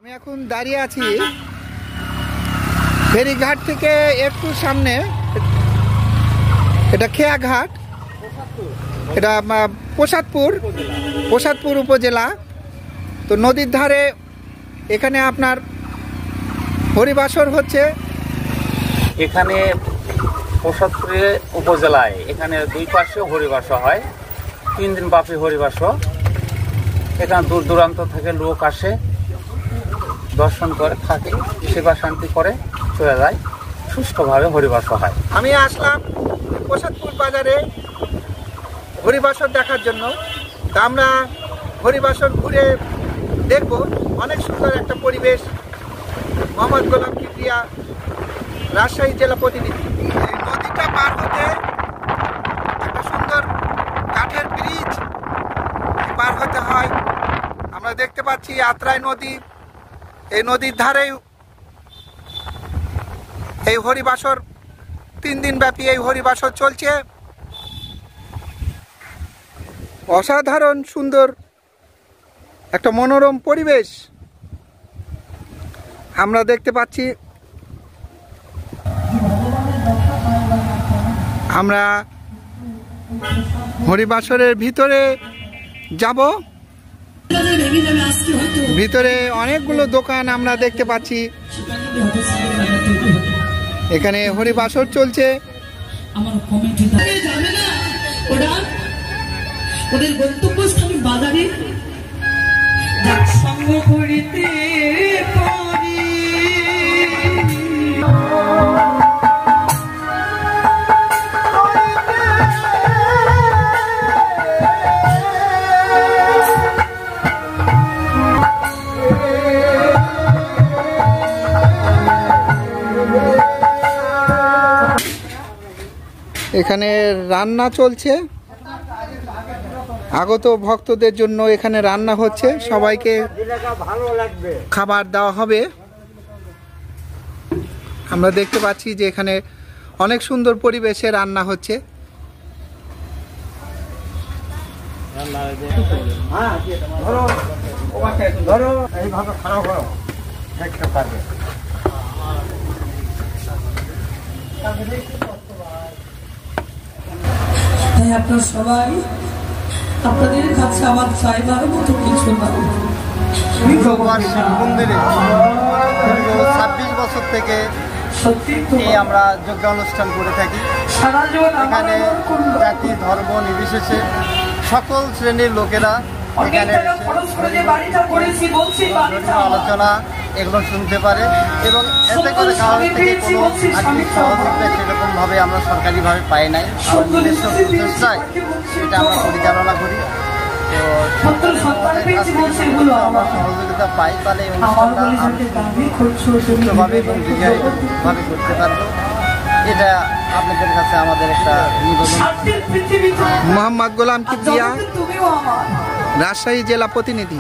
আমি এখন দাঁড়িয়ে আছি ফেরিঘাট থেকে একটু সামনে, এটা খেয়াঘাট, এটা প্রসাদপুর উপজেলা। তো নদীর ধারে এখানে আপনার হরিবাসর হচ্ছে। এখানে প্রসাদপুরে উপজেলায় এখানে দুই পাশে হরিবাসর হয়, 3 দিন ব্যাপী হরিবাসর। এখানে দূর দূরান্ত থেকে লোক আসে, দর্শন করে, থাকে, সেবা শান্তি করে চলে যায়, সুষ্ঠুভাবে হরিবাসর হয়। আমি আসলাম প্রসাদপুর বাজারে হরিবাসর দেখার জন্য। তা আমরা হরিবাসর ঘুরে দেখব। অনেক সুন্দর একটা পরিবেশ। মোহাম্মদ গোলাম কিবরিয়া, রাজশাহী জেলা প্রতিনিধি। এই নদীটা পার হতে একটা সুন্দর কাঠের ব্রিজ পার হতে হয়। আমরা দেখতে পাচ্ছি আত্রাই নদী। এই নদীর ধারেই এই হরিবাসর, 3 দিন ব্যাপী এই হরিবাসর চলছে। অসাধারণ সুন্দর একটা মনোরম পরিবেশ আমরা দেখতে পাচ্ছি। আমরা হরিবাসরের ভিতরে যাব। ভিতরে অনেকগুলো দোকান আমরা দেখতে পাচ্ছি। এখানে হরিবাসর চলছে। ওদের গন্তব্যস্থান বাজারে সঙ্গ করিতে পারি। এখানে রান্না চলছে। আগত ভক্তদের জন্য এখানে রান্না হচ্ছে, সবাইকে খাবার দেওয়া হবে। আমরা দেখতে পাচ্ছি যে এখানে অনেক সুন্দর পরিবেশে রান্না হচ্ছে। আপনার সবাই, আপনাদের কাছে আমার চাইবার মতো কিছু না। 26 বছর থেকে আমরা যজ্ঞ অনুষ্ঠান করে থাকি। এখানে জাতি ধর্ম নির্বিশেষে সকল শ্রেণীর লোকেরা এখানে আলোচনা এগুলো শুনতে পারে এবং এতে করে কারোর থেকে কোনো আর্থিক সহযোগিতা সেরকমভাবে আমরা সরকারিভাবে পাই নাই। আমাদের নিজস্ব প্রচেষ্টায় এটা আমরা পরিচালনা করি। তো আমরা সহযোগিতা পাই, তাহলে এই অনুষ্ঠানটা সুস্থভাবে এবং বিজয়ভাবে করতে পারবো। এটা আপনাদের কাছে আমাদের একটা নিবেদন। মোহাম্মদ গোলাম কিবরিয়া, রাজশাহী জেলা প্রতিনিধি।